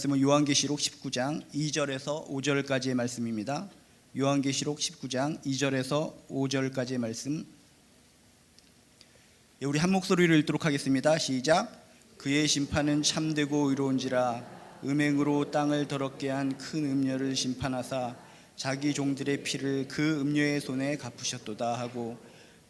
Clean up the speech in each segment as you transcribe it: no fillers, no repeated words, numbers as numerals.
말씀은 요한계시록 19장 2절에서 5절까지의 말씀입니다. 요한계시록 19장 2절에서 5절까지의 말씀. 우리 한 목소리로 읽도록 하겠습니다. 시작. 그의 심판은 참되고 의로운지라 음행으로 땅을 더럽게 한 큰 음녀를 심판하사 자기 종들의 피를 그 음녀의 손에 갚으셨도다 하고,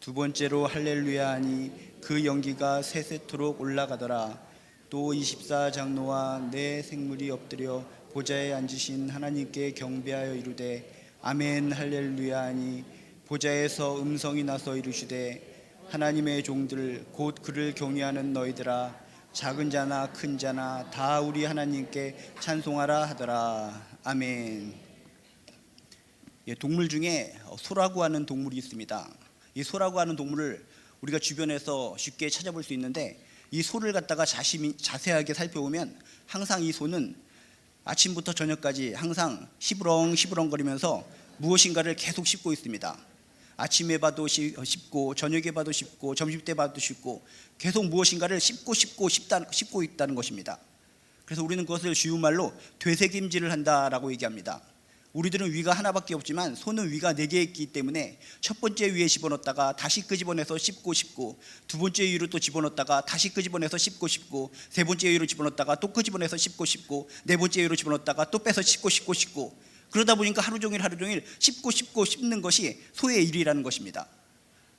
두 번째로 할렐루야 하니 그 연기가 세세토록 올라가더라. 또 24장로와 네 생물이 엎드려 보좌에 앉으신 하나님께 경배하여 이르되 아멘 할렐루야 하니, 보좌에서 음성이 나서 이르시되 하나님의 종들 곧 그를 경외하는 너희들아, 작은 자나 큰 자나 다 우리 하나님께 찬송하라 하더라. 아멘. 동물 중에 소라고 하는 동물이 있습니다. 이 소라고 하는 동물을 우리가 주변에서 쉽게 찾아볼 수 있는데, 이 소를 갖다가 자세하게 살펴보면 항상 이 소는 아침부터 저녁까지 항상 시부렁시부렁거리면서 무엇인가를 계속 씹고 있습니다. 아침에 봐도 씹고, 저녁에 봐도 씹고, 점심때 봐도 씹고, 계속 무엇인가를 씹고 있다는 것입니다. 그래서 우리는 그것을 쉬운 말로 되새김질을 한다라고 얘기합니다. 우리들은 위가 하나밖에 없지만 소는 위가 4개 있기 때문에 첫 번째 위에 집어넣었다가 다시 끄집어내서 씹고, 두 번째 위로 또 집어넣었다가 다시 끄집어내서 씹고, 세 번째 위로 집어넣었다가 또 끄집어내서 씹고, 네 번째 위로 집어넣었다가 또 빼서 씹고, 그러다 보니까 하루 종일 씹고 씹는 것이 소의 일이라는 것입니다.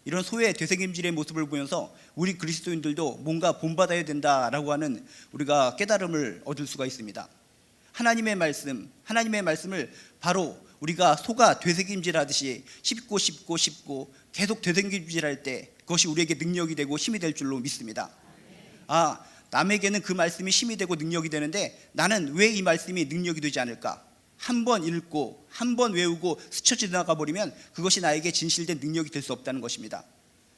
이런 소의 되새김질의 모습을 보면서 우리 그리스도인들도 뭔가 본받아야 된다라고 하는 우리가 깨달음을 얻을 수가 있습니다. 하나님의 말씀을 바로 우리가 소가 되새김질하듯이 씹고 계속 되새김질할 때 그것이 우리에게 능력이 되고 힘이 될 줄로 믿습니다. 남에게는 그 말씀이 힘이 되고 능력이 되는데 나는 왜 이 말씀이 능력이 되지 않을까? 한 번 읽고 한 번 외우고 스쳐 지나가 버리면 그것이 나에게 진실된 능력이 될 수 없다는 것입니다.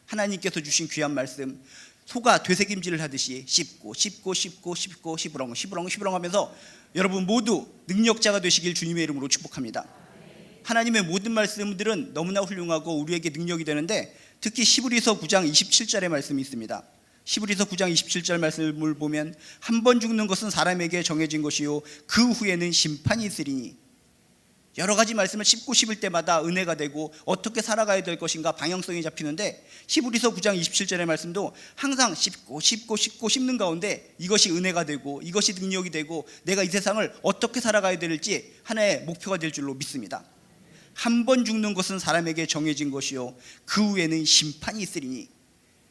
하나님께서 주신 귀한 말씀, 소가 되새김질을 하듯이 씹고 시부렁 하면서 여러분 모두 능력자가 되시길 주님의 이름으로 축복합니다. 하나님의 모든 말씀들은 너무나 훌륭하고 우리에게 능력이 되는데, 특히 히브리서 9장 27절의 말씀이 있습니다. 히브리서 9장 27절 말씀을 보면 한 번 죽는 것은 사람에게 정해진 것이요 그 후에는 심판이 있으리니, 여러 가지 말씀을 씹을 때마다 은혜가 되고 어떻게 살아가야 될 것인가 방향성이 잡히는데, 히브리서 9장 27절의 말씀도 항상 씹고 씹는 가운데 이것이 은혜가 되고 이것이 능력이 되고 내가 이 세상을 어떻게 살아가야 될지 하나의 목표가 될 줄로 믿습니다. 한 번 죽는 것은 사람에게 정해진 것이요 그 후에는 심판이 있으리니,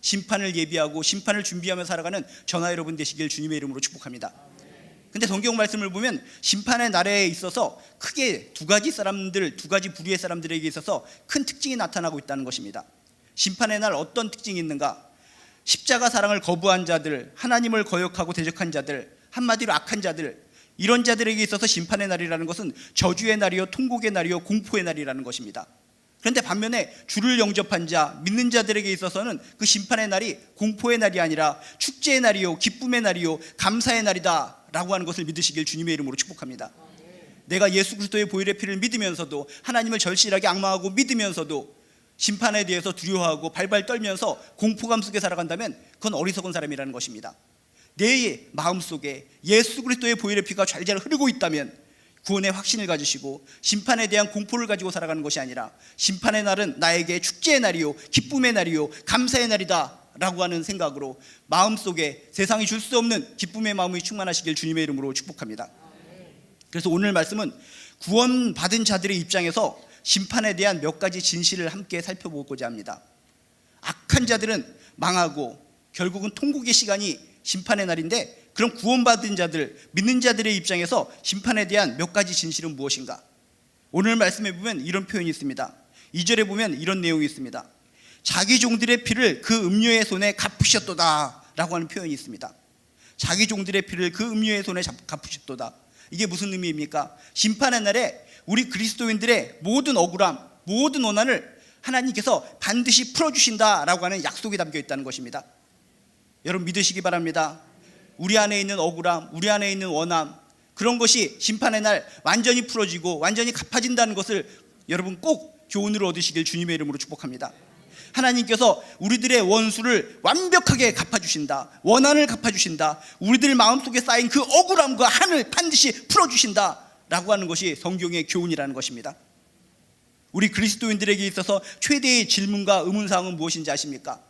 심판을 예비하고 심판을 준비하며 살아가는 저나 여러분 되시길 주님의 이름으로 축복합니다. 근데 성경 말씀을 보면 심판의 날에 있어서 크게 두 가지 부류의 사람들에게 있어서 큰 특징이 나타나고 있다는 것입니다. 심판의 날 어떤 특징이 있는가? 십자가 사랑을 거부한 자들, 하나님을 거역하고 대적한 자들, 한마디로 악한 자들, 이런 자들에게 있어서 심판의 날이라는 것은 저주의 날이요 통곡의 날이요 공포의 날이라는 것입니다. 그런데 반면에 주를 영접한 자, 믿는 자들에게 있어서는 그 심판의 날이 공포의 날이 아니라 축제의 날이요 기쁨의 날이요 감사의 날이다 라고 하는 것을 믿으시길 주님의 이름으로 축복합니다. 내가 예수 그리스도의 보혈의 피를 믿으면서도, 하나님을 절실하게 앙망하고 믿으면서도 심판에 대해서 두려워하고 발발 떨면서 공포감 속에 살아간다면 그건 어리석은 사람이라는 것입니다. 내 마음속에 예수 그리스도의 보혈의 피가 잘잘 흐르고 있다면 구원의 확신을 가지시고 심판에 대한 공포를 가지고 살아가는 것이 아니라, 심판의 날은 나에게 축제의 날이요 기쁨의 날이요 감사의 날이다 라고 하는 생각으로 마음속에 세상이 줄 수 없는 기쁨의 마음이 충만하시길 주님의 이름으로 축복합니다. 그래서 오늘 말씀은 구원받은 자들의 입장에서 심판에 대한 몇 가지 진실을 함께 살펴보고자 합니다. 악한 자들은 망하고 결국은 통곡의 시간이 심판의 날인데, 그럼 구원받은 자들, 믿는 자들의 입장에서 심판에 대한 몇 가지 진실은 무엇인가? 오늘 말씀에 보면 이런 표현이 있습니다. 2절에 보면 이런 내용이 있습니다. 자기 종들의 피를 그 음녀의 손에 갚으셨도다 라고 하는 표현이 있습니다. 자기 종들의 피를 그 음녀의 손에 갚으셨도다. 이게 무슨 의미입니까? 심판의 날에 우리 그리스도인들의 모든 억울함, 모든 원한을 하나님께서 반드시 풀어주신다라고 하는 약속이 담겨 있다는 것입니다. 여러분 믿으시기 바랍니다. 우리 안에 있는 억울함, 우리 안에 있는 원함, 그런 것이 심판의 날 완전히 풀어지고 완전히 갚아진다는 것을 여러분 꼭 교훈으로 얻으시길 주님의 이름으로 축복합니다. 하나님께서 우리들의 원수를 완벽하게 갚아주신다, 원한을 갚아주신다, 우리들 마음속에 쌓인 그 억울함과 한을 반드시 풀어주신다 라고 하는 것이 성경의 교훈이라는 것입니다. 우리 그리스도인들에게 있어서 최대의 질문과 의문사항은 무엇인지 아십니까?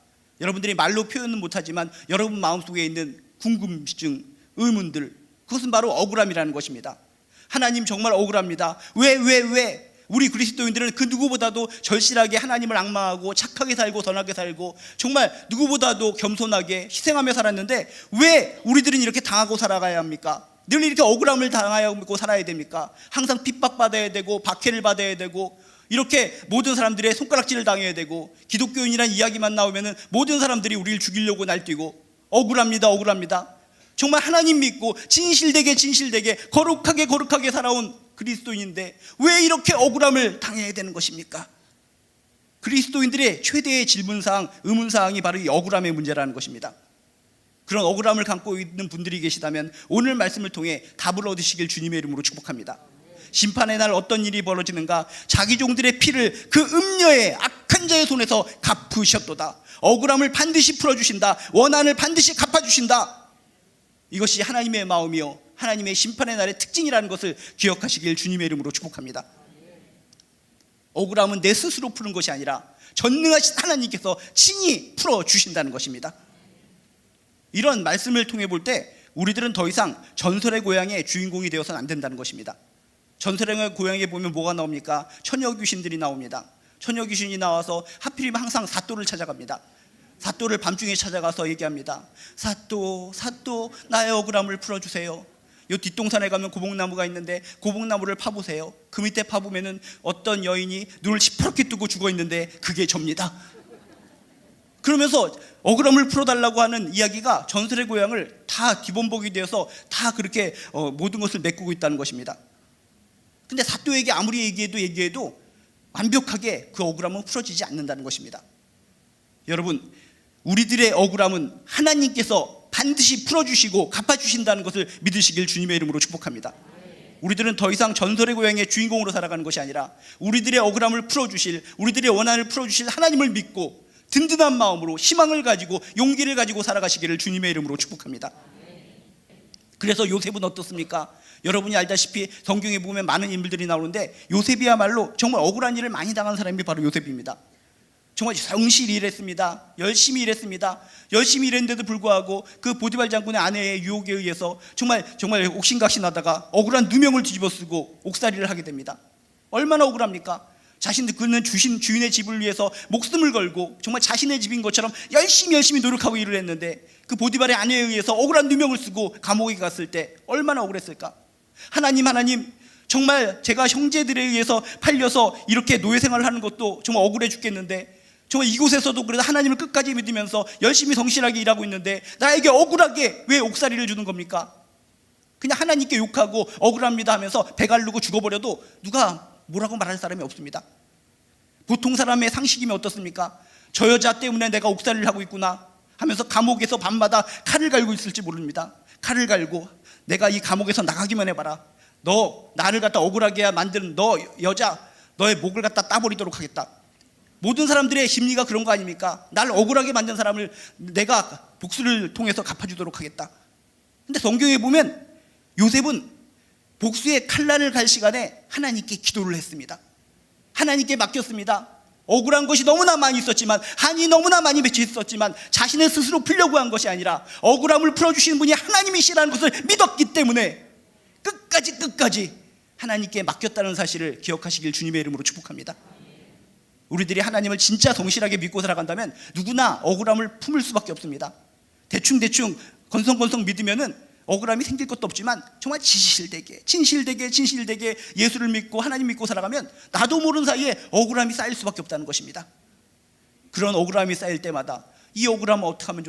여러분들이 말로 표현은 못하지만 여러분 마음속에 있는 궁금증, 의문들, 그것은 바로 억울함이라는 것입니다. 하나님 정말 억울합니다. 왜? 우리 그리스도인들은 그 누구보다도 절실하게 하나님을 앙망하고 착하게 살고 선하게 살고 정말 누구보다도 겸손하게 희생하며 살았는데 왜 우리들은 이렇게 당하고 살아가야 합니까? 늘 이렇게 억울함을 당하고 살아야 됩니까? 항상 핍박받아야 되고 박해를 받아야 되고 이렇게 모든 사람들의 손가락질을 당해야 되고 기독교인이란 이야기만 나오면 모든 사람들이 우리를 죽이려고 날뛰고 억울합니다. 정말 하나님 믿고 진실되게 거룩하게 살아온 그리스도인인데 왜 이렇게 억울함을 당해야 되는 것입니까? 그리스도인들의 최대의 질문사항, 의문사항이 바로 이 억울함의 문제라는 것입니다. 그런 억울함을 갖고 있는 분들이 계시다면 오늘 말씀을 통해 답을 얻으시길 주님의 이름으로 축복합니다. 심판의 날 어떤 일이 벌어지는가? 자기 종들의 피를 그 음녀의 악한 자의 손에서 갚으셨도다. 억울함을 반드시 풀어주신다. 원한을 반드시 갚아주신다. 이것이 하나님의 마음이요 하나님의 심판의 날의 특징이라는 것을 기억하시길 주님의 이름으로 축복합니다. 억울함은 내 스스로 푸는 것이 아니라 전능하신 하나님께서 친히 풀어주신다는 것입니다. 이런 말씀을 통해 볼 때 우리들은 더 이상 전설의 고향의 주인공이 되어서는 안 된다는 것입니다. 전설의 고향에 보면 뭐가 나옵니까? 처녀 귀신들이 나옵니다. 처녀 귀신이 나와서 하필이면 항상 사또를 찾아갑니다. 사또를 밤중에 찾아가서 얘기합니다. 사또 나의 억울함을 풀어주세요. 요 뒷동산에 가면 고목나무가 있는데 고목나무를 파보세요. 그 밑에 파보면은 어떤 여인이 눈을 시퍼렇게 뜨고 죽어 있는데 그게 접니다. 그러면서 억울함을 풀어달라고 하는 이야기가 전설의 고향을 다 기본복이 되어서 다 그렇게 모든 것을 메꾸고 있다는 것입니다. 근데 사또에게 아무리 얘기해도 완벽하게 그 억울함은 풀어지지 않는다는 것입니다. 여러분, 우리들의 억울함은 하나님께서 반드시 풀어주시고 갚아주신다는 것을 믿으시길 주님의 이름으로 축복합니다. 우리들은 더 이상 전설의 고향의 주인공으로 살아가는 것이 아니라 우리들의 억울함을 풀어주실, 우리들의 원한을 풀어주실 하나님을 믿고 든든한 마음으로 희망을 가지고 용기를 가지고 살아가시기를 주님의 이름으로 축복합니다. 그래서 요셉은 어떻습니까? 여러분이 알다시피 성경에 보면 많은 인물들이 나오는데 요셉이야말로 정말 억울한 일을 많이 당한 사람이 바로 요셉입니다. 정말 성실히 일했습니다. 열심히 일했는데도 불구하고 그 보디발 장군의 아내의 유혹에 의해서 정말 옥신각신하다가 억울한 누명을 뒤집어쓰고 옥살이를 하게 됩니다. 얼마나 억울합니까? 그는 주인의 집을 위해서 목숨을 걸고 정말 자신의 집인 것처럼 열심히 노력하고 일을 했는데 그 보디발의 아내에 의해서 억울한 누명을 쓰고 감옥에 갔을 때 얼마나 억울했을까? 하나님, 정말 제가 형제들에 의해서 팔려서 이렇게 노예 생활을 하는 것도 정말 억울해 죽겠는데 정말 이곳에서도 그래도 하나님을 끝까지 믿으면서 열심히 성실하게 일하고 있는데 나에게 억울하게 왜 옥살이를 주는 겁니까? 그냥 하나님께 욕하고 억울합니다 하면서 배 가르고 죽어버려도 누가 뭐라고 말할 사람이 없습니다. 보통 사람의 상식이면 어떻습니까? 저 여자 때문에 내가 옥살이를 하고 있구나 하면서 감옥에서 밤마다 칼을 갈고 있을지 모릅니다. 칼을 갈고 내가 이 감옥에서 나가기만 해봐라. 너 나를 갖다 억울하게 만드는 너 여자, 너의 목을 갖다 따버리도록 하겠다. 모든 사람들의 심리가 그런 거 아닙니까? 날 억울하게 만든 사람을 내가 복수를 통해서 갚아주도록 하겠다. 근데 성경에 보면 요셉은 복수의 칼날을 갈 시간에 하나님께 기도를 했습니다. 하나님께 맡겼습니다. 억울한 것이 너무나 많이 있었지만, 한이 너무나 많이 맺혀 있었지만 자신의 스스로 풀려고 한 것이 아니라 억울함을 풀어주시는 분이 하나님이시라는 것을 믿었기 때문에 끝까지 하나님께 맡겼다는 사실을 기억하시길 주님의 이름으로 축복합니다. 우리들이 하나님을 진짜 성실하게 믿고 살아간다면 누구나 억울함을 품을 수밖에 없습니다. 대충 건성건성 믿으면은 억울함이 생길 것도 없지만 정말 진실되게 예수를 믿고 하나님 믿고 살아가면 나도 모르는 사이에 억울함이 쌓일 수밖에 없다는 것입니다. 그런 억울함이 쌓일 때마다 이 억울함은 어떻게 하면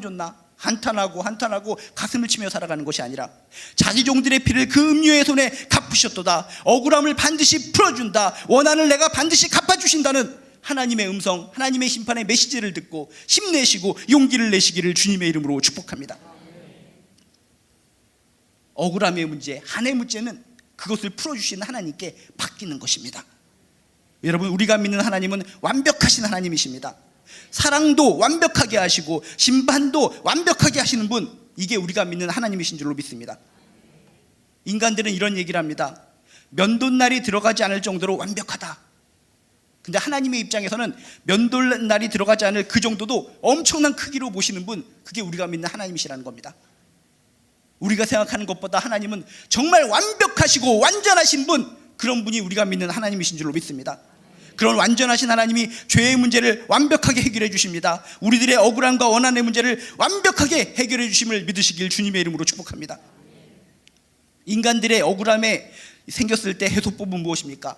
좋나 한탄하고 가슴을 치며 살아가는 것이 아니라 자기 종들의 피를 그 음료의 손에 갚으셨도다. 억울함을 반드시 풀어준다. 원한을 내가 반드시 갚아주신다는 하나님의 음성, 하나님의 심판의 메시지를 듣고 힘내시고 용기를 내시기를 주님의 이름으로 축복합니다. 억울함의 문제, 한의 문제는 그것을 풀어주시는 하나님께 맡기는 것입니다. 여러분, 우리가 믿는 하나님은 완벽하신 하나님이십니다. 사랑도 완벽하게 하시고 심판도 완벽하게 하시는 분, 이게 우리가 믿는 하나님이신 줄로 믿습니다. 인간들은 이런 얘기를 합니다. 면도날이 들어가지 않을 정도로 완벽하다. 근데 하나님의 입장에서는 면도날이 들어가지 않을 그 정도도 엄청난 크기로 보시는 분, 그게 우리가 믿는 하나님이시라는 겁니다. 우리가 생각하는 것보다 하나님은 정말 완벽하시고 완전하신 분, 그런 분이 우리가 믿는 하나님이신 줄로 믿습니다. 그런 완전하신 하나님이 죄의 문제를 완벽하게 해결해 주십니다. 우리들의 억울함과 원한의 문제를 완벽하게 해결해 주심을 믿으시길 주님의 이름으로 축복합니다. 인간들의 억울함에 생겼을 때 해소법은 무엇입니까?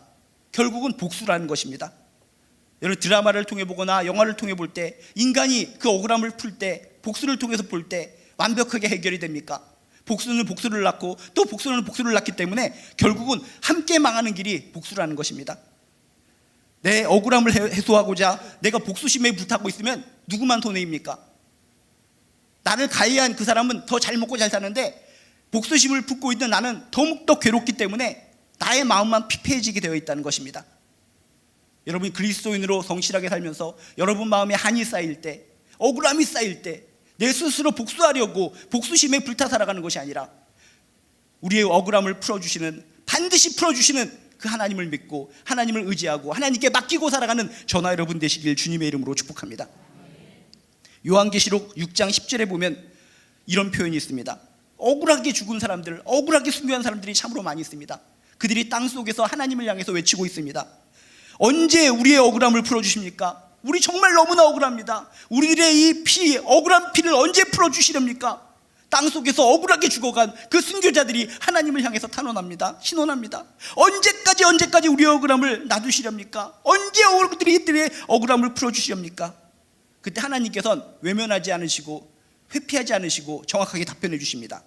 결국은 복수라는 것입니다. 여러분, 드라마를 통해 보거나 영화를 통해 볼 때 인간이 그 억울함을 풀 때, 복수를 통해서 볼 때 완벽하게 해결이 됩니까? 복수는 복수를 낳고 또 복수는 복수를 낳기 때문에 결국은 함께 망하는 길이 복수라는 것입니다. 내 억울함을 해소하고자 내가 복수심에 불타고 있으면 누구만 손해입니까? 나를 가해한 그 사람은 더 잘 먹고 잘 사는데 복수심을 품고 있는 나는 더욱더 괴롭기 때문에 나의 마음만 피폐해지게 되어 있다는 것입니다. 여러분이 그리스도인으로 성실하게 살면서 여러분 마음에 한이 쌓일 때, 억울함이 쌓일 때 내 스스로 복수하려고 복수심에 불타 살아가는 것이 아니라 우리의 억울함을 풀어주시는, 반드시 풀어주시는 그 하나님을 믿고 하나님을 의지하고 하나님께 맡기고 살아가는 저나 여러분 되시길 주님의 이름으로 축복합니다. 요한계시록 6장 10절에 보면 이런 표현이 있습니다. 억울하게 죽은 사람들, 억울하게 순교한 사람들이 참으로 많이 있습니다. 그들이 땅속에서 하나님을 향해서 외치고 있습니다. 언제 우리의 억울함을 풀어주십니까? 우리 정말 너무나 억울합니다. 우리들의 이 피, 억울한 피를 언제 풀어주시렵니까? 땅속에서 억울하게 죽어간 그 순교자들이 하나님을 향해서 탄원합니다. 신원합니다. 언제까지 우리의 억울함을 놔두시렵니까? 언제 우리들의 억울함을 풀어주시렵니까? 그때 하나님께서는 외면하지 않으시고 회피하지 않으시고 정확하게 답변해 주십니다.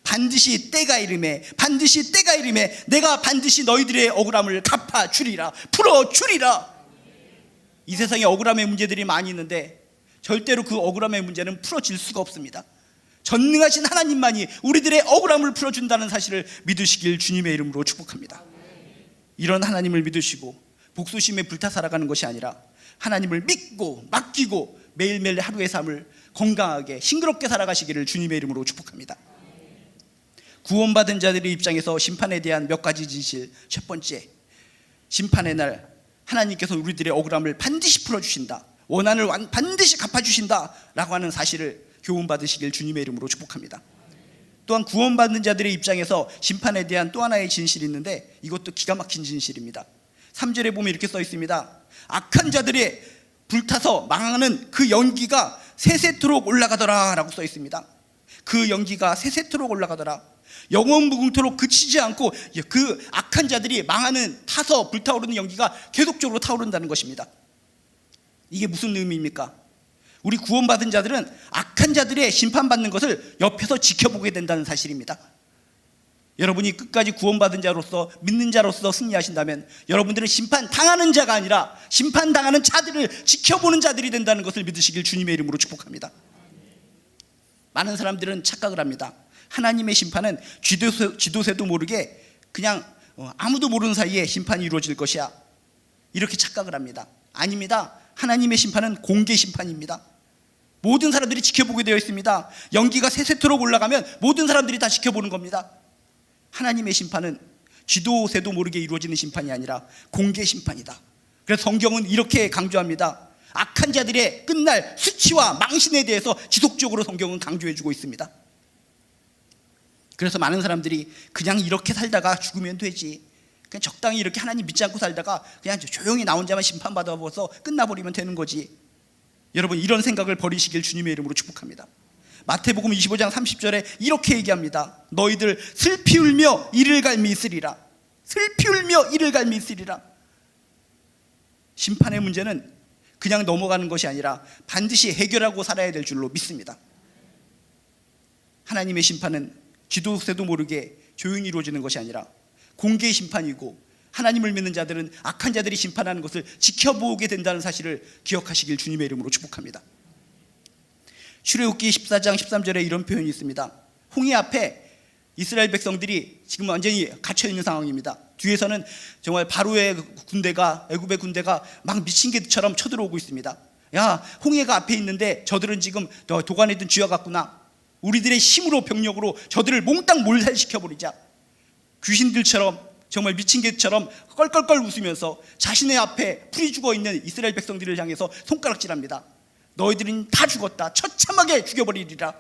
반드시 때가 이름에 내가 반드시 너희들의 억울함을 갚아주리라, 풀어주리라. 이 세상에 억울함의 문제들이 많이 있는데 절대로 그 억울함의 문제는 풀어질 수가 없습니다. 전능하신 하나님만이 우리들의 억울함을 풀어준다는 사실을 믿으시길 주님의 이름으로 축복합니다. 이런 하나님을 믿으시고 복수심에 불타 살아가는 것이 아니라 하나님을 믿고 맡기고 매일매일 하루의 삶을 건강하게 싱그럽게 살아가시기를 주님의 이름으로 축복합니다. 구원받은 자들의 입장에서 심판에 대한 몇 가지 진실. 첫 번째, 심판의 날 하나님께서 우리들의 억울함을 반드시 풀어주신다, 원한을 반드시 갚아주신다 라고 하는 사실을 교훈받으시길 주님의 이름으로 축복합니다. 또한 구원받는 자들의 입장에서 심판에 대한 또 하나의 진실이 있는데 이것도 기가 막힌 진실입니다. 3절에 보면 이렇게 써 있습니다. 악한 자들의 불타서 망하는 그 연기가 세세토록 올라가더라 라고 써 있습니다. 그 연기가 세세토록 올라가더라. 영원무궁토록 그치지 않고 그 악한 자들이 망하는, 타서 불타오르는 연기가 계속적으로 타오른다는 것입니다. 이게 무슨 의미입니까? 우리 구원받은 자들은 악한 자들의 심판받는 것을 옆에서 지켜보게 된다는 사실입니다. 여러분이 끝까지 구원받은 자로서, 믿는 자로서 승리하신다면 여러분들은 심판당하는 자가 아니라 심판당하는 자들을 지켜보는 자들이 된다는 것을 믿으시길 주님의 이름으로 축복합니다. 많은 사람들은 착각을 합니다. 하나님의 심판은 쥐도새도 모르게 그냥 아무도 모르는 사이에 심판이 이루어질 것이야, 이렇게 착각을 합니다. 아닙니다. 하나님의 심판은 공개 심판입니다. 모든 사람들이 지켜보게 되어 있습니다. 연기가 세세토록 올라가면 모든 사람들이 다 지켜보는 겁니다. 하나님의 심판은 쥐도새도 모르게 이루어지는 심판이 아니라 공개 심판이다. 그래서 성경은 이렇게 강조합니다. 악한 자들의 끝날 수치와 망신에 대해서 지속적으로 성경은 강조해주고 있습니다. 그래서 많은 사람들이 그냥 이렇게 살다가 죽으면 되지, 그냥 적당히 이렇게 하나님 믿지 않고 살다가 그냥 조용히 나 혼자만 심판받아서 끝나버리면 되는 거지. 여러분, 이런 생각을 버리시길 주님의 이름으로 축복합니다. 마태복음 25장 30절에 이렇게 얘기합니다. 너희들 슬피 울며 이를 갈미 있으리라. 슬피 울며 이를 갈미 있으리라. 심판의 문제는 그냥 넘어가는 것이 아니라 반드시 해결하고 살아야 될 줄로 믿습니다. 하나님의 심판은 쥐도새도 모르게 조용히 이루어지는 것이 아니라 공개 심판이고, 하나님을 믿는 자들은 악한 자들이 심판하는 것을 지켜보게 된다는 사실을 기억하시길 주님의 이름으로 축복합니다. 출애굽기 14장 13절에 이런 표현이 있습니다. 홍해 앞에 이스라엘 백성들이 지금 완전히 갇혀 있는 상황입니다. 뒤에서는 정말 바로의 군대가, 애굽의 군대가 막 미친 개처럼 쳐들어오고 있습니다. 야, 홍해가 앞에 있는데 저들은 지금 도관에 든 쥐와 같구나. 우리들의 힘으로 병력으로 저들을 몽땅 몰살시켜버리자. 귀신들처럼 정말 미친 개처럼 껄껄껄 웃으면서 자신의 앞에 풀이 죽어있는 이스라엘 백성들을 향해서 손가락질합니다. 너희들은 다 죽었다. 처참하게 죽여버리리라.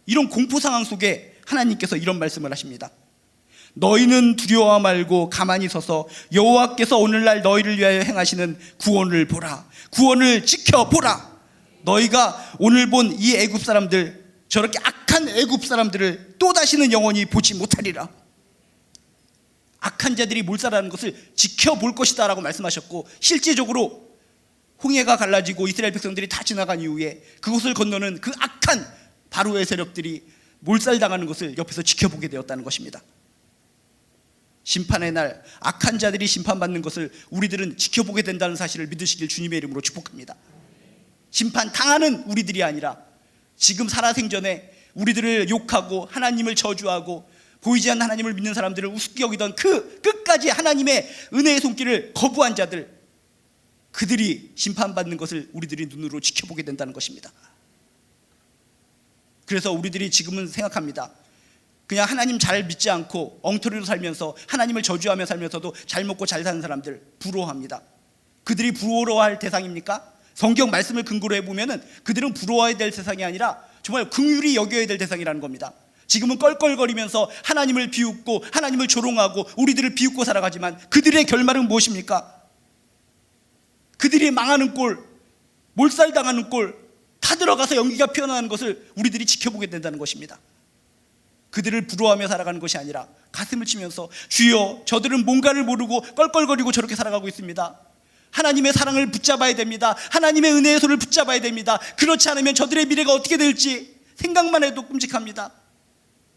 이런 공포 상황 속에 하나님께서 이런 말씀을 하십니다. 너희는 두려워 말고 가만히 서서 여호와께서 오늘날 너희를 위하여 행하시는 구원을 보라. 구원을 지켜보라. 너희가 오늘 본 이 애굽 사람들, 저렇게 악한 애굽 사람들을 또다시는 영원히 보지 못하리라. 악한 자들이 몰살하는 것을 지켜볼 것이다 라고 말씀하셨고, 실제적으로 홍해가 갈라지고 이스라엘 백성들이 다 지나간 이후에 그곳을 건너는 그 악한 바로의 세력들이 몰살당하는 것을 옆에서 지켜보게 되었다는 것입니다. 심판의 날 악한 자들이 심판받는 것을 우리들은 지켜보게 된다는 사실을 믿으시길 주님의 이름으로 축복합니다. 심판 당하는 우리들이 아니라 지금 살아생전에 우리들을 욕하고 하나님을 저주하고 보이지 않는 하나님을 믿는 사람들을 우습게 여기던 그 끝까지 하나님의 은혜의 손길을 거부한 자들, 그들이 심판받는 것을 우리들이 눈으로 지켜보게 된다는 것입니다. 그래서 우리들이 지금은 생각합니다. 그냥 하나님 잘 믿지 않고 엉터리로 살면서 하나님을 저주하며 살면서도 잘 먹고 잘 사는 사람들 부러워합니다. 그들이 부러워할 대상입니까? 성경 말씀을 근거로 해보면 그들은 부러워해야 될 대상이 아니라 정말 긍휼히 여겨야 될 대상이라는 겁니다. 지금은 껄껄거리면서 하나님을 비웃고 하나님을 조롱하고 우리들을 비웃고 살아가지만 그들의 결말은 무엇입니까? 그들이 망하는 꼴, 몰살당하는 꼴, 타들어가서 연기가 피어나는 것을 우리들이 지켜보게 된다는 것입니다. 그들을 부러워하며 살아가는 것이 아니라 가슴을 치면서 주여, 저들은 뭔가를 모르고 껄껄거리고 저렇게 살아가고 있습니다. 하나님의 사랑을 붙잡아야 됩니다. 하나님의 은혜의 손을 붙잡아야 됩니다. 그렇지 않으면 저들의 미래가 어떻게 될지 생각만 해도 끔찍합니다.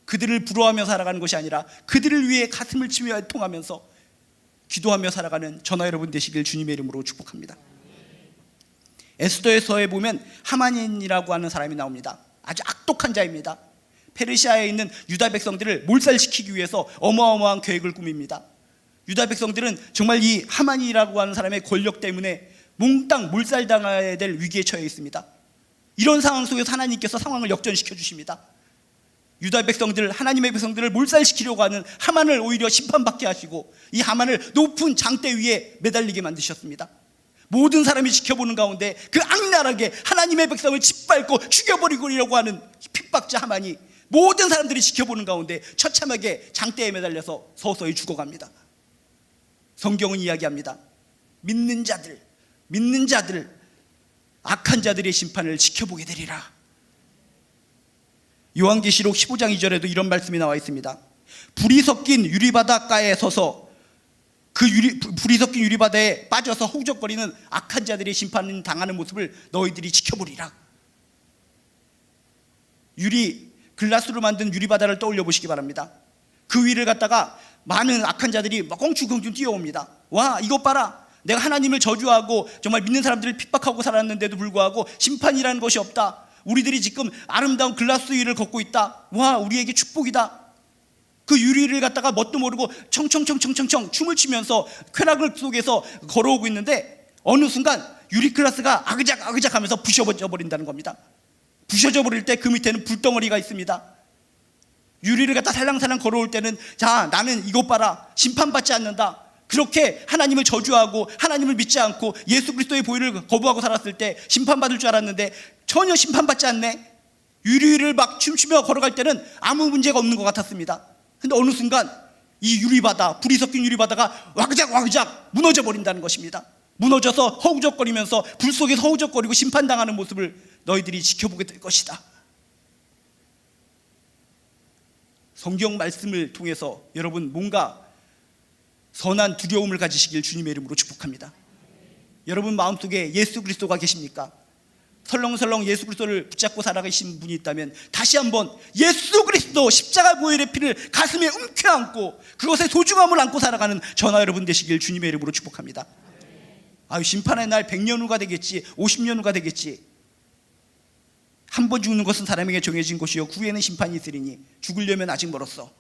그들을 부러워하며 살아가는 것이 아니라 그들을 위해 가슴을 치며 통하면서 기도하며 살아가는 저나 여러분 되시길 주님의 이름으로 축복합니다. 에스더에서에 보면 하만이라고 하는 사람이 나옵니다. 아주 악독한 자입니다. 페르시아에 있는 유다 백성들을 몰살시키기 위해서 어마어마한 계획을 꾸밉니다. 유다 백성들은 정말 이 하만이라고 하는 사람의 권력 때문에 몽땅 몰살당해야 될 위기에 처해 있습니다. 이런 상황 속에서 하나님께서 상황을 역전시켜 주십니다. 유다 백성들, 하나님의 백성들을 몰살시키려고 하는 하만을 오히려 심판받게 하시고 이 하만을 높은 장대 위에 매달리게 만드셨습니다. 모든 사람이 지켜보는 가운데 그 악랄하게 하나님의 백성을 짓밟고 죽여버리려고 하는 핍박자 하만이 모든 사람들이 지켜보는 가운데 처참하게 장대에 매달려서 서서히 죽어갑니다. 성경은 이야기합니다. 믿는 자들, 악한 자들의 심판을 지켜보게 되리라. 요한계시록 15장 2절에도 이런 말씀이 나와 있습니다. 불이 섞인 유리바닷가에 서서 그 불이 섞인 유리바다에 빠져서 허우적거리는 악한 자들의 심판을 당하는 모습을 너희들이 지켜보리라. 글라스로 만든 유리바다를 떠올려 보시기 바랍니다. 그 위를 갖다가 많은 악한 자들이 막 껑충껑충 뛰어옵니다. 와, 이것 봐라. 내가 하나님을 저주하고 정말 믿는 사람들을 핍박하고 살았는데도 불구하고 심판이라는 것이 없다. 우리들이 지금 아름다운 글라스 위를 걷고 있다. 와, 우리에게 축복이다. 그 유리를 갖다가 뭣도 모르고 청청청청청청 춤을 추면서 쾌락 속에서 걸어오고 있는데 어느 순간 유리 글라스가 아그작 하면서 부셔져 버린다는 겁니다. 부셔져 버릴 때 그 밑에는 불덩어리가 있습니다. 유리를 갖다 살랑살랑 걸어올 때는 자, 나는 이것 봐라, 심판받지 않는다. 그렇게 하나님을 저주하고 하나님을 믿지 않고 예수 그리스도의 보혈을 거부하고 살았을 때 심판받을 줄 알았는데 전혀 심판받지 않네. 유리를 막 춤추며 걸어갈 때는 아무 문제가 없는 것 같았습니다. 근데 어느 순간 이 유리바다, 불이 섞인 유리바다가 와그작 무너져 버린다는 것입니다. 무너져서 허우적거리면서 불 속에서 허우적거리고 심판당하는 모습을 너희들이 지켜보게 될 것이다. 성경 말씀을 통해서 여러분 뭔가 선한 두려움을 가지시길 주님의 이름으로 축복합니다. 여러분 마음속에 예수 그리스도가 계십니까? 설렁설렁 예수 그리스도를 붙잡고 살아계신 분이 있다면 다시 한번 예수 그리스도 십자가 보혈의 피를 가슴에 움켜안고 그것의 소중함을 안고 살아가는 저나 여러분 되시길 주님의 이름으로 축복합니다. 아유, 심판의 날 100년 후가 되겠지, 50년 후가 되겠지, 한 번 죽는 것은 사람에게 정해진 것이요 그 후에는 심판이 있으리니 죽으려면 아직 멀었어.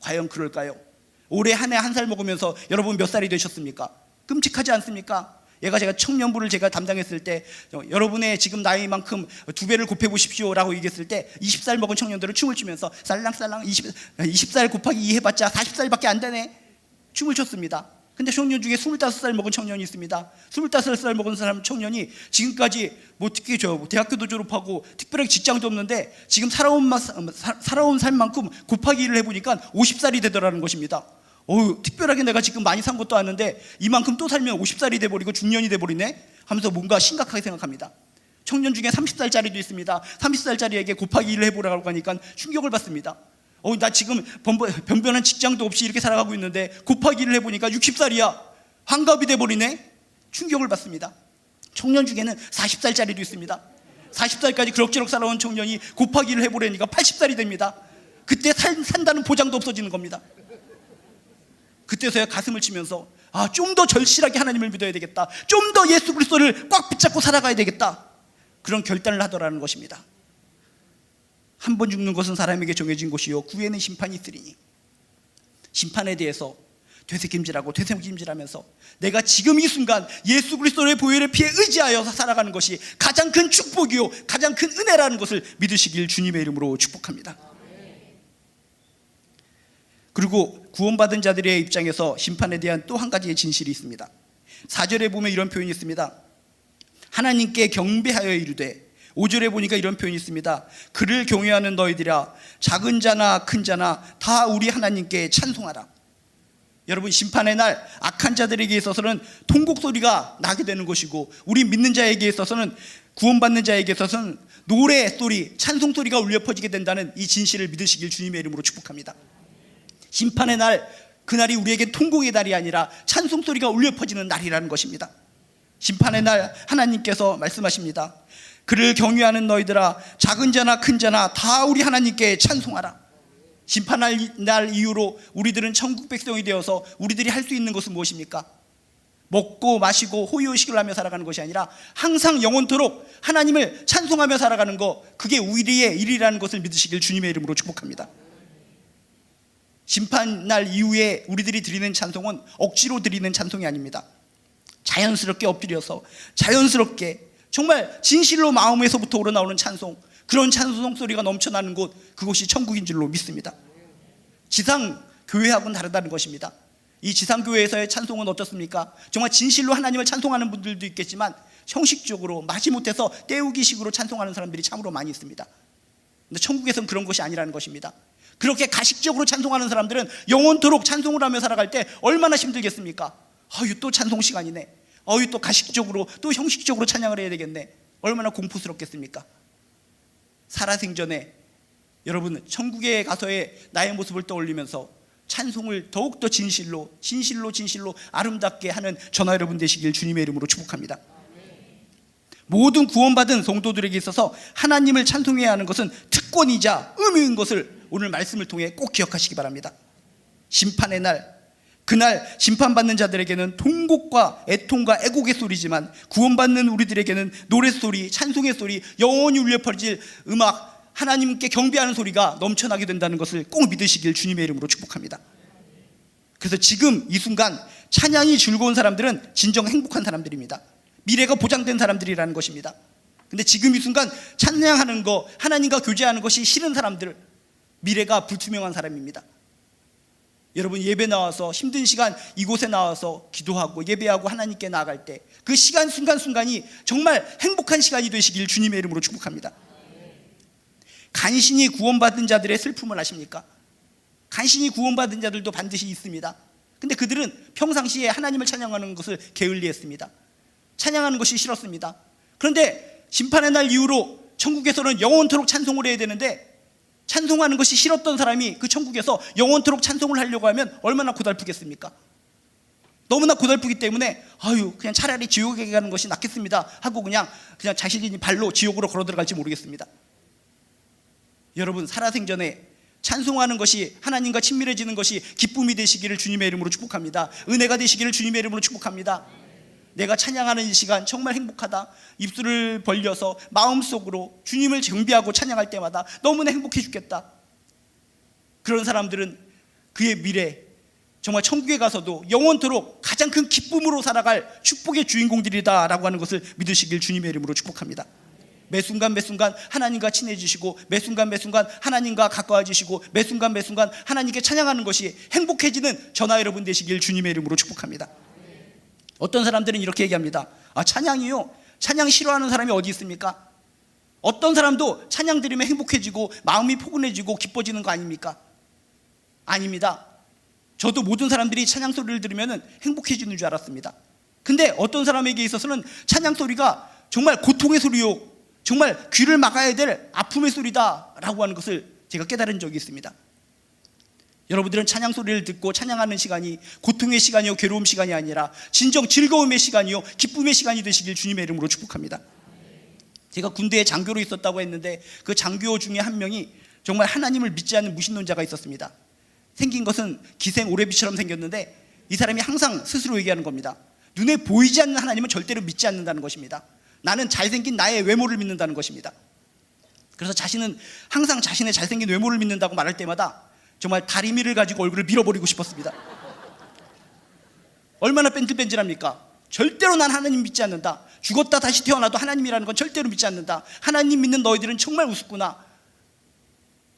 과연 그럴까요? 올해 한 해 한 살 먹으면서 여러분 몇 살이 되셨습니까? 끔찍하지 않습니까? 제가 청년부를 제가 담당했을 때 여러분의 지금 나이만큼 2배를 곱해보십시오 라고 얘기했을 때 20살 먹은 청년들은 춤을 추면서 살랑살랑 20살 곱하기 2 해봤자 40살밖에 안 되네 춤을 췄습니다. 근데 청년 중에 25살 먹은 청년이 있습니다. 25살 먹은 사람 청년이 지금까지 특히 대학교도 졸업하고 특별하게 직장도 없는데 지금 살아온 삶만큼 곱하기 1을 해보니까 50살이 되더라는 것입니다. 특별하게 내가 지금 많이 산 것도 아닌데 이만큼 또 살면 50살이 돼버리고 중년이 돼버리네 하면서 뭔가 심각하게 생각합니다. 청년 중에 30살짜리도 있습니다. 30살짜리에게 곱하기 1을 해보라고 하니까 충격을 받습니다. 나 지금 변변한 직장도 없이 이렇게 살아가고 있는데 곱하기 1을 해보니까 60살이야. 환갑이 돼버리네. 충격을 받습니다. 청년 중에는 40살짜리도 있습니다. 40살까지 그럭저럭 살아온 청년이 곱하기 1을 해보려니까 80살이 됩니다. 그때 산다는 보장도 없어지는 겁니다. 그때서야 가슴을 치면서 좀 더 절실하게 하나님을 믿어야 되겠다. 좀 더 예수 그리스도를 꽉 붙잡고 살아가야 되겠다. 그런 결단을 하더라는 것입니다. 한 번 죽는 것은 사람에게 정해진 것이요 그 후에는 심판이 있으리니. 심판에 대해서 되새김질하면서 내가 지금 이 순간 예수 그리스도의 보혈의 피에 의지하여 살아가는 것이 가장 큰 축복이요 가장 큰 은혜라는 것을 믿으시길 주님의 이름으로 축복합니다. 그리고 구원받은 자들의 입장에서 심판에 대한 또 한 가지의 진실이 있습니다. 4절에 보면 이런 표현이 있습니다. 하나님께 경배하여 이르되. 5절에 보니까 이런 표현이 있습니다. 그를 경외하는 너희들아 작은 자나 큰 자나 다 우리 하나님께 찬송하라. 여러분, 심판의 날 악한 자들에게 있어서는 통곡 소리가 나게 되는 것이고, 우리 믿는 자에게 있어서는, 구원받는 자에게 있어서는 노래 소리, 찬송 소리가 울려 퍼지게 된다는 이 진실을 믿으시길 주님의 이름으로 축복합니다. 심판의 날, 그날이 우리에게 통곡의 날이 아니라 찬송 소리가 울려 퍼지는 날이라는 것입니다. 심판의 날 하나님께서 말씀하십니다. 그를 경외하는 너희들아 작은 자나 큰 자나 다 우리 하나님께 찬송하라. 심판할 날 이후로 우리들은 천국 백성이 되어서 우리들이 할 수 있는 것은 무엇입니까? 먹고 마시고 호의호식을 하며 살아가는 것이 아니라 항상 영원토록 하나님을 찬송하며 살아가는 것, 그게 우리의 일이라는 것을 믿으시길 주님의 이름으로 축복합니다. 심판날 이후에 우리들이 드리는 찬송은 억지로 드리는 찬송이 아닙니다. 자연스럽게 엎드려서 자연스럽게 정말 진실로 마음에서부터 우러나오는 찬송, 그런 찬송 소리가 넘쳐나는 곳, 그곳이 천국인 줄로 믿습니다. 지상 교회하고는 다르다는 것입니다. 이 지상 교회에서의 찬송은 어떻습니까? 정말 진실로 하나님을 찬송하는 분들도 있겠지만 형식적으로 마지못해서 때우기식으로 찬송하는 사람들이 참으로 많이 있습니다. 근데 천국에서는 그런 것이 아니라는 것입니다. 그렇게 가식적으로 찬송하는 사람들은 영원토록 찬송을 하며 살아갈 때 얼마나 힘들겠습니까? 또 찬송 시간이네. 또 가식적으로, 또 형식적으로 찬양을 해야 되겠네. 얼마나 공포스럽겠습니까? 살아생전에 여러분 천국에 가서의 나의 모습을 떠올리면서 찬송을 더욱더 진실로 아름답게 하는 저나 여러분 되시길 주님의 이름으로 축복합니다. 모든 구원받은 성도들에게 있어서 하나님을 찬송해야 하는 것은 특권이자 의무인 것을 오늘 말씀을 통해 꼭 기억하시기 바랍니다. 심판의 날, 그날 심판받는 자들에게는 통곡과 애통과 애곡의 소리지만 구원받는 우리들에게는 노랫소리, 찬송의 소리, 영원히 울려 퍼질 음악, 하나님께 경배하는 소리가 넘쳐나게 된다는 것을 꼭 믿으시길 주님의 이름으로 축복합니다. 그래서 지금 이 순간 찬양이 즐거운 사람들은 진정 행복한 사람들입니다. 미래가 보장된 사람들이라는 것입니다. 근데 지금 이 순간 찬양하는 거, 하나님과 교제하는 것이 싫은 사람들, 미래가 불투명한 사람입니다. 여러분, 예배 나와서 힘든 시간 이곳에 나와서 기도하고 예배하고 하나님께 나아갈 때 그 시간 순간순간이 정말 행복한 시간이 되시길 주님의 이름으로 축복합니다. 간신히 구원받은 자들의 슬픔을 아십니까? 간신히 구원받은 자들도 반드시 있습니다. 근데 그들은 평상시에 하나님을 찬양하는 것을 게을리했습니다. 찬양하는 것이 싫었습니다. 그런데 심판의 날 이후로 천국에서는 영원토록 찬송을 해야 되는데 찬송하는 것이 싫었던 사람이 그 천국에서 영원토록 찬송을 하려고 하면 얼마나 고달프겠습니까? 너무나 고달프기 때문에 그냥 차라리 지옥에 가는 것이 낫겠습니다 하고 그냥 자신이 발로 지옥으로 걸어 들어갈지 모르겠습니다. 여러분, 살아생전에 찬송하는 것이, 하나님과 친밀해지는 것이 기쁨이 되시기를 주님의 이름으로 축복합니다. 은혜가 되시기를 주님의 이름으로 축복합니다. 내가 찬양하는 이 시간 정말 행복하다. 입술을 벌려서 마음속으로 주님을 경배하고 찬양할 때마다 너무나 행복해 죽겠다. 그런 사람들은 그의 미래, 정말 천국에 가서도 영원토록 가장 큰 기쁨으로 살아갈 축복의 주인공들이다 라고 하는 것을 믿으시길 주님의 이름으로 축복합니다. 매 순간 매 순간 하나님과 친해지시고, 매 순간 매 순간 하나님과 가까워지시고, 매 순간 매 순간 하나님께 찬양하는 것이 행복해지는 저나 여러분 되시길 주님의 이름으로 축복합니다. 어떤 사람들은 이렇게 얘기합니다. 찬양이요? 찬양 싫어하는 사람이 어디 있습니까? 어떤 사람도 찬양 들으면 행복해지고 마음이 포근해지고 기뻐지는 거 아닙니까? 아닙니다. 저도 모든 사람들이 찬양 소리를 들으면 행복해지는 줄 알았습니다. 근데 어떤 사람에게 있어서는 찬양 소리가 정말 고통의 소리요, 정말 귀를 막아야 될 아픔의 소리다 라고 하는 것을 제가 깨달은 적이 있습니다. 여러분들은 찬양 소리를 듣고 찬양하는 시간이 고통의 시간이요, 괴로움 시간이 아니라 진정 즐거움의 시간이요, 기쁨의 시간이 되시길 주님의 이름으로 축복합니다. 제가 군대에 장교로 있었다고 했는데 그 장교 중에 한 명이 정말 하나님을 믿지 않는 무신론자가 있었습니다. 생긴 것은 기생 오래비처럼 생겼는데 이 사람이 항상 스스로 얘기하는 겁니다. 눈에 보이지 않는 하나님은 절대로 믿지 않는다는 것입니다. 나는 잘생긴 나의 외모를 믿는다는 것입니다. 그래서 자신은 항상 자신의 잘생긴 외모를 믿는다고 말할 때마다 정말 다리미를 가지고 얼굴을 밀어버리고 싶었습니다. 얼마나 뺀질뺀질합니까? 절대로 난 하나님 믿지 않는다. 죽었다 다시 태어나도 하나님이라는 건 절대로 믿지 않는다. 하나님 믿는 너희들은 정말 우습구나.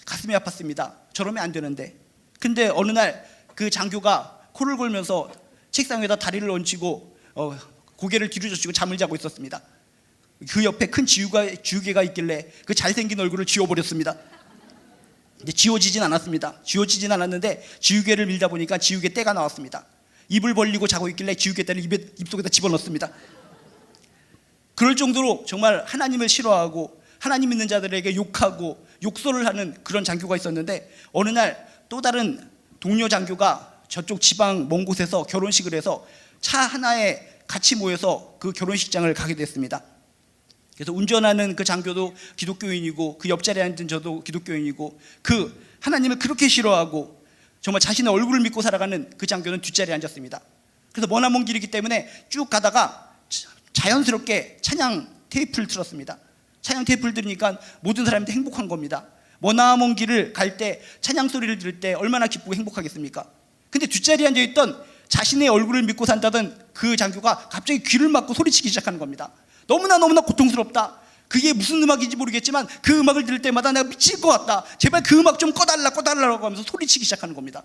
가슴이 아팠습니다. 저러면 안 되는데. 근데 어느 날 그 장교가 코를 골면서 책상 위에다 다리를 얹히고 고개를 뒤로 젖히고 잠을 자고 있었습니다. 그 옆에 큰 지우개가 있길래 그 잘생긴 얼굴을 지워버렸습니다. 근데 지워지진 않았습니다. 지워지진 않았는데 지우개를 밀다 보니까 지우개 때가 나왔습니다. 입을 벌리고 자고 있길래 지우개 때를 입속에다 집어넣습니다. 그럴 정도로 정말 하나님을 싫어하고 하나님 믿는 자들에게 욕하고 욕설을 하는 그런 장교가 있었는데, 어느 날 또 다른 동료 장교가 저쪽 지방 먼 곳에서 결혼식을 해서 차 하나에 같이 모여서 그 결혼식장을 가게 됐습니다. 그래서 운전하는 그 장교도 기독교인이고 그 옆자리에 앉은 저도 기독교인이고, 그 하나님을 그렇게 싫어하고 정말 자신의 얼굴을 믿고 살아가는 그 장교는 뒷자리에 앉았습니다. 그래서 머나먼 길이기 때문에 쭉 가다가 자연스럽게 찬양 테이프를 틀었습니다. 찬양 테이프를 들으니까 모든 사람들이 행복한 겁니다. 머나먼 길을 갈 때 찬양 소리를 들을 때 얼마나 기쁘고 행복하겠습니까? 근데 뒷자리에 앉아있던 자신의 얼굴을 믿고 산다던 그 장교가 갑자기 귀를 막고 소리치기 시작하는 겁니다. 너무나 고통스럽다. 그게 무슨 음악인지 모르겠지만 그 음악을 들을 때마다 내가 미칠 것 같다. 제발 그 음악 좀 꺼달라고 하면서 소리치기 시작하는 겁니다.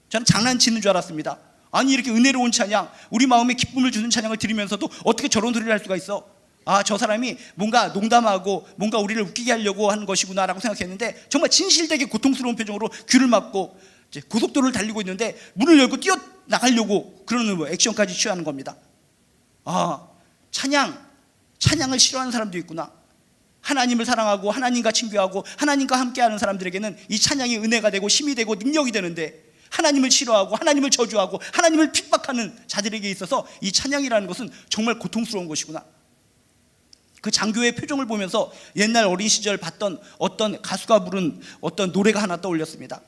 저는 장난치는 줄 알았습니다. 아니, 이렇게 은혜로운 찬양, 우리 마음에 기쁨을 주는 찬양을 들으면서도 어떻게 저런 소리를 할 수가 있어? 저 사람이 뭔가 농담하고 뭔가 우리를 웃기게 하려고 하는 것이구나 라고 생각했는데, 정말 진실되게 고통스러운 표정으로 귀를 막고 이제 고속도로를 달리고 있는데 문을 열고 뛰어나가려고 그러는 액션까지 취하는 겁니다. 찬양을 싫어하는 사람도 있구나. 하나님을 사랑하고 하나님과 친교하고 하나님과 함께하는 사람들에게는 이 찬양이 은혜가 되고 힘이 되고 능력이 되는데, 하나님을 싫어하고 하나님을 저주하고 하나님을 핍박하는 자들에게 있어서 이 찬양이라는 것은 정말 고통스러운 것이구나. 그 장교의 표정을 보면서 옛날 어린 시절 봤던 어떤 가수가 부른 어떤 노래가 하나 떠올렸습니다.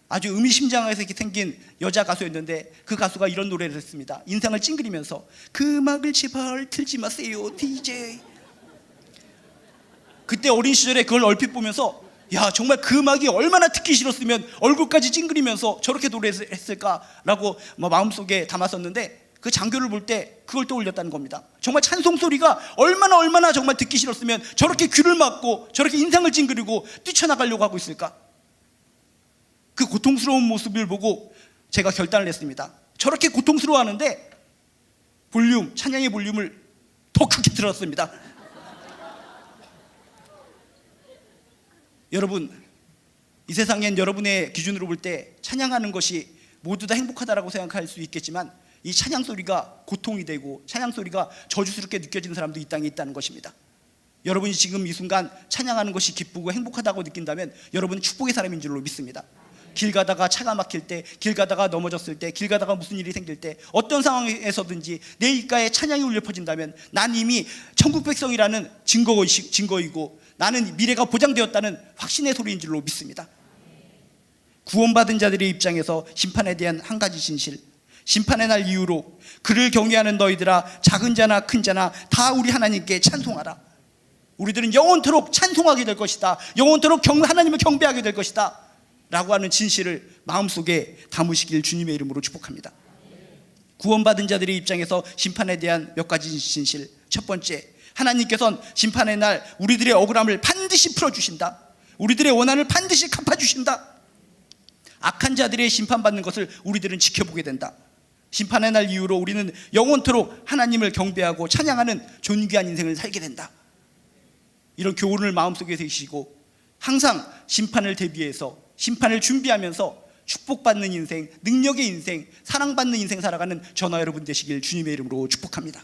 아주 의미심장하게 생긴 여자 가수였는데 그 가수가 이런 노래를 했습니다. 인상을 찡그리면서 그 음악을 제발 틀지 마세요 DJ. 그때 어린 시절에 그걸 얼핏 보면서 정말 그 음악이 얼마나 듣기 싫었으면 얼굴까지 찡그리면서 저렇게 노래했을까라고 마음속에 담았었는데, 그 장교를 볼 때 그걸 떠올렸다는 겁니다. 정말 찬송 소리가 얼마나 정말 듣기 싫었으면 저렇게 귀를 막고 저렇게 인상을 찡그리고 뛰쳐나가려고 하고 있을까. 그 고통스러운 모습을 보고 제가 결단을 했습니다. 저렇게 고통스러워하는데 찬양의 볼륨을 더 크게 들었습니다. 여러분, 이 세상엔 여러분의 기준으로 볼 때 찬양하는 것이 모두 다 행복하다라고 생각할 수 있겠지만, 이 찬양 소리가 고통이 되고 찬양 소리가 저주스럽게 느껴지는 사람도 이 땅에 있다는 것입니다. 여러분이 지금 이 순간 찬양하는 것이 기쁘고 행복하다고 느낀다면 여러분은 축복의 사람인 줄로 믿습니다. 길 가다가 차가 막힐 때, 길 가다가 넘어졌을 때, 길 가다가 무슨 일이 생길 때, 어떤 상황에서든지 내 입가에 찬양이 울려 퍼진다면 난 이미 천국 백성이라는 증거이고 나는 미래가 보장되었다는 확신의 소리인 줄로 믿습니다. 구원받은 자들의 입장에서 심판에 대한 한 가지 진실, 심판의 날 이후로 그를 경외하는 너희들아, 작은 자나 큰 자나 다 우리 하나님께 찬송하라. 우리들은 영원토록 찬송하게 될 것이다. 영원토록 하나님을 경배하게 될 것이다 라고 하는 진실을 마음속에 담으시길 주님의 이름으로 축복합니다. 구원받은 자들의 입장에서 심판에 대한 몇 가지 진실. 첫 번째, 하나님께서는 심판의 날 우리들의 억울함을 반드시 풀어주신다. 우리들의 원한을 반드시 갚아주신다. 악한 자들의 심판받는 것을 우리들은 지켜보게 된다. 심판의 날 이후로 우리는 영원토록 하나님을 경배하고 찬양하는 존귀한 인생을 살게 된다. 이런 교훈을 마음속에 새기시고 항상 심판을 대비해서, 심판을 준비하면서 축복받는 인생, 능력의 인생, 사랑받는 인생 살아가는 저와 여러분 되시길 주님의 이름으로 축복합니다.